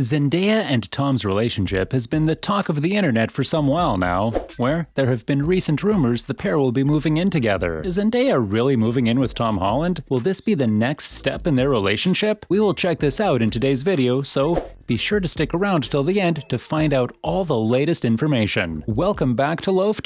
Zendaya and Tom's relationship has been the talk of the internet for some while now, where there have been recent rumors the pair will be moving in together. Is Zendaya really moving in with Tom Holland? Will this be the next step in their relationship? We will check this out in today's video, so be sure to stick around till the end to find out all the latest information. Welcome back to Loaf.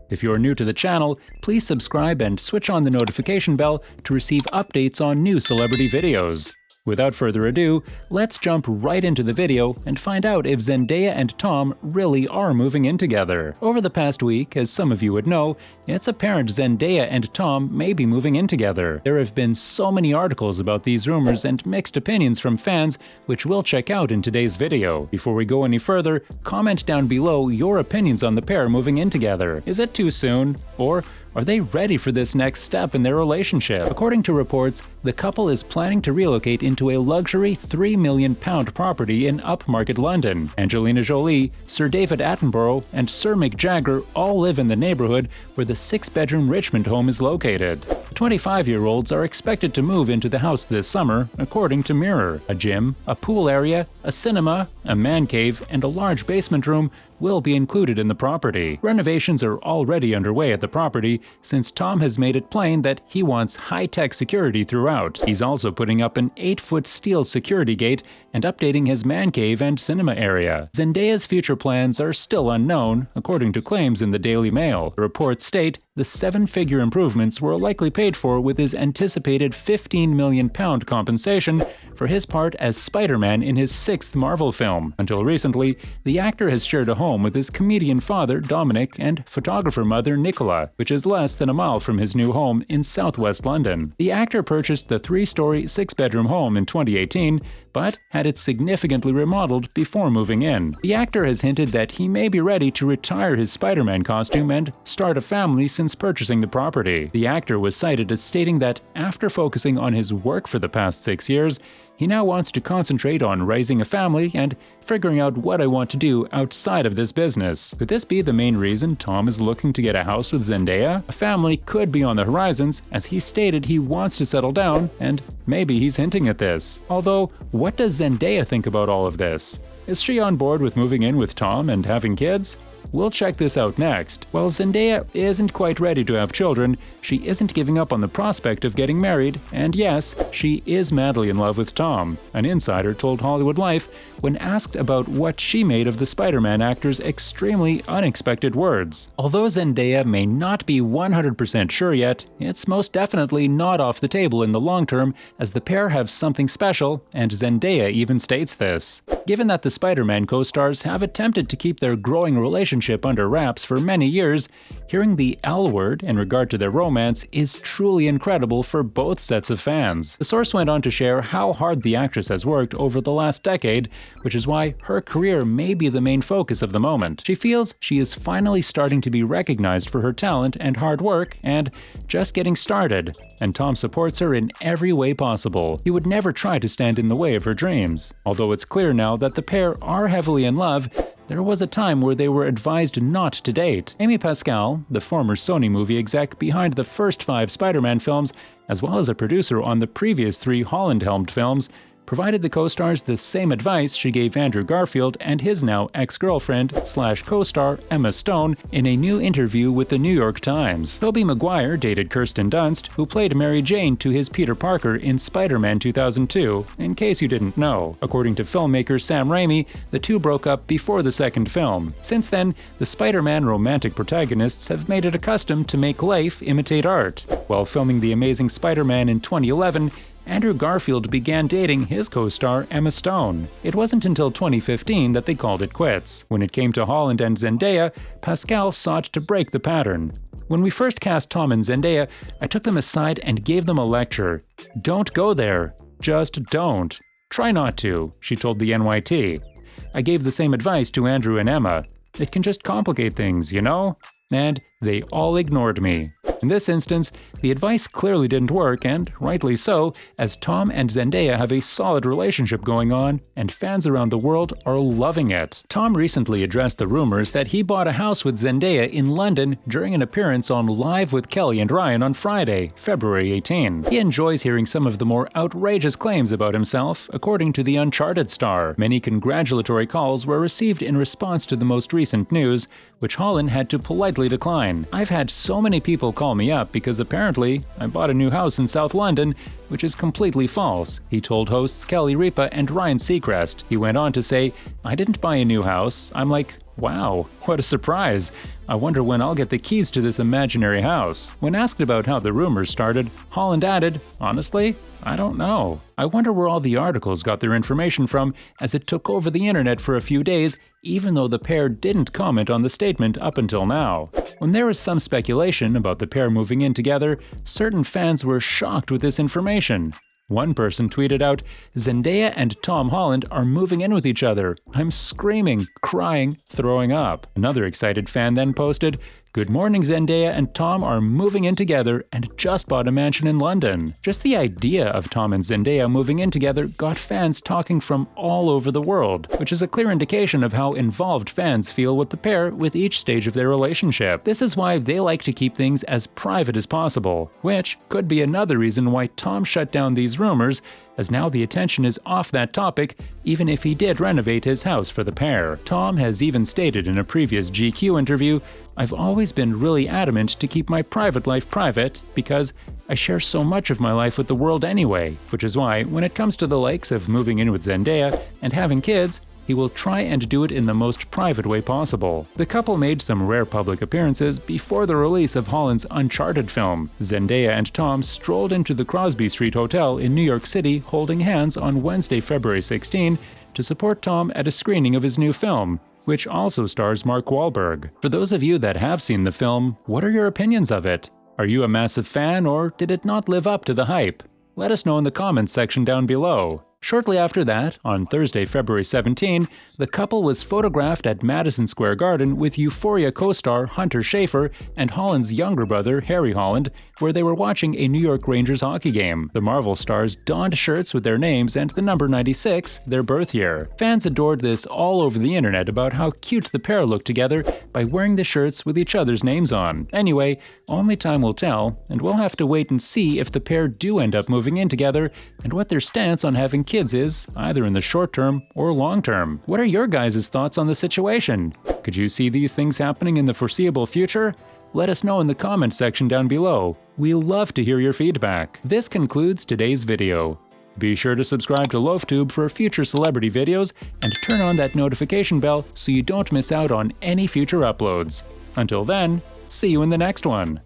If you're new to the channel, please subscribe and switch on the notification bell to receive updates on new celebrity videos. Without further ado, let's jump right into the video and find out if Zendaya and Tom really are moving in together. Over the past week, as some of you would know, it's apparent Zendaya and Tom may be moving in together. There have been so many articles about these rumors and mixed opinions from fans, which we'll check out in today's video. Before we go any further, comment down below your opinions on the pair moving in together. Is it too soon? Or are they ready for this next step in their relationship? According to reports, the couple is planning to relocate into a luxury £3 million property in upmarket London. Angelina Jolie, Sir David Attenborough, and Sir Mick Jagger all live in the neighborhood where the 6-bedroom Richmond home is located. The 25-year-olds are expected to move into the house this summer, according to Mirror. A gym, a pool area, a cinema, a man cave, and a large basement room will be included in the property. Renovations are already underway at the property since Tom has made it plain that he wants high-tech security throughout. He's also putting up an 8-foot steel security gate and updating his man cave and cinema area. Zendaya's future plans are still unknown, according to claims in the Daily Mail. The reports state the 7-figure improvements were likely paid for with his anticipated £15 million compensation for his part as Spider-Man in his 6th Marvel film. Until recently, the actor has shared a home with his comedian father, Dominic, and photographer mother, Nicola, which is less than a mile from his new home in southwest London. The actor purchased the 3-story, 6-bedroom home in 2018, but had it significantly remodeled before moving in. The actor has hinted that he may be ready to retire his Spider-Man costume and start a family since purchasing the property. The actor was cited as stating that after focusing on his work for the past 6 years, he now wants to concentrate on raising a family and figuring out what I want to do outside of this business. Could this be the main reason Tom is looking to get a house with Zendaya? A family could be on the horizons, as he stated he wants to settle down, and maybe he's hinting at this. Although, what does Zendaya think about all of this? Is she on board with moving in with Tom and having kids? We'll check this out next. While Zendaya isn't quite ready to have children, she isn't giving up on the prospect of getting married, and yes, she is madly in love with Tom. An insider told Hollywood Life when asked about what she made of the Spider-Man actor's extremely unexpected words. Although Zendaya may not be 100% sure yet, it's most definitely not off the table in the long term, as the pair have something special, and Zendaya even states this. Given that the Spider-Man co-stars have attempted to keep their growing relationship under wraps for many years, hearing the L word in regard to their romance is truly incredible for both sets of fans. The source went on to share how hard the actress has worked over the last decade, which is why her career may be the main focus of the moment. She feels she is finally starting to be recognized for her talent and hard work, and just getting started, and Tom supports her in every way possible. He would never try to stand in the way of her dreams. Although it's clear now that the pair are heavily in love, there was a time where they were advised not to date. Amy Pascal, the former Sony movie exec behind the first 5 Spider-Man films, as well as a producer on the previous 3 Holland-helmed films, provided the co-stars the same advice she gave Andrew Garfield and his now ex-girlfriend/co-star Emma Stone in a new interview with the New York Times. Tobey Maguire dated Kirsten Dunst, who played Mary Jane to his Peter Parker in Spider-Man 2002, in case you didn't know. According to filmmaker Sam Raimi, the two broke up before the second film. Since then, the Spider-Man romantic protagonists have made it a custom to make life imitate art. While filming The Amazing Spider-Man in 2011, Andrew Garfield began dating his co-star Emma Stone. It wasn't until 2015 that they called it quits. When it came to Holland and Zendaya, Pascal sought to break the pattern. When we first cast Tom and Zendaya, I took them aside and gave them a lecture. Don't go there. Just don't. Try not to, she told the NYT. I gave the same advice to Andrew and Emma. It can just complicate things, you know? And they all ignored me. In this instance, the advice clearly didn't work, and rightly so, as Tom and Zendaya have a solid relationship going on, and fans around the world are loving it. Tom recently addressed the rumors that he bought a house with Zendaya in London during an appearance on Live with Kelly and Ryan on Friday, February 18. He enjoys hearing some of the more outrageous claims about himself, according to the Uncharted star. Many congratulatory calls were received in response to the most recent news, which Holland had to politely decline. "I've had so many people call me up because apparently I bought a new house in South London, which is completely false," he told hosts Kelly Ripa and Ryan Seacrest. He went on to say, "I didn't buy a new house. I'm like, wow, what a surprise. I wonder when I'll get the keys to this imaginary house." When asked about how the rumors started, Holland added, "Honestly, I don't know. I wonder where all the articles got their information from, as it took over the internet for a few days, even though the pair didn't comment on the statement up until now." When there was some speculation about the pair moving in together, certain fans were shocked with this information. One person tweeted out, "Zendaya and Tom Holland are moving in with each other. I'm screaming, crying, throwing up." Another excited fan then posted, "Good morning, Zendaya and Tom are moving in together and just bought a mansion in London." Just the idea of Tom and Zendaya moving in together got fans talking from all over the world, which is a clear indication of how involved fans feel with the pair with each stage of their relationship. This is why they like to keep things as private as possible, which could be another reason why Tom shut down these rumors, as now the attention is off that topic, even if he did renovate his house for the pair. Tom has even stated in a previous GQ interview, "I've always been really adamant to keep my private life private because I share so much of my life with the world anyway," which is why, when it comes to the likes of moving in with Zendaya and having kids, he will try and do it in the most private way possible. The couple made some rare public appearances before the release of Holland's Uncharted film. Zendaya and Tom strolled into the Crosby Street Hotel in New York City holding hands on Wednesday, February 16, to support Tom at a screening of his new film, which also stars Mark Wahlberg. For those of you that have seen the film, what are your opinions of it? Are you a massive fan, or did it not live up to the hype? Let us know in the comments section down below. Shortly after that, on Thursday, February 17, the couple was photographed at Madison Square Garden with Euphoria co-star Hunter Schafer and Holland's younger brother, Harry Holland, where they were watching a New York Rangers hockey game. The Marvel stars donned shirts with their names and the number 96, their birth year. Fans adored this all over the internet about how cute the pair looked together by wearing the shirts with each other's names on. Anyway, only time will tell, and we'll have to wait and see if the pair do end up moving in together and what their stance on having kids is, either in the short term or long term. What are your guys' thoughts on the situation? Could you see these things happening in the foreseeable future? Let us know in the comments section down below. We love to hear your feedback. This concludes today's video. Be sure to subscribe to LoafTube for future celebrity videos and turn on that notification bell so you don't miss out on any future uploads. Until then, see you in the next one.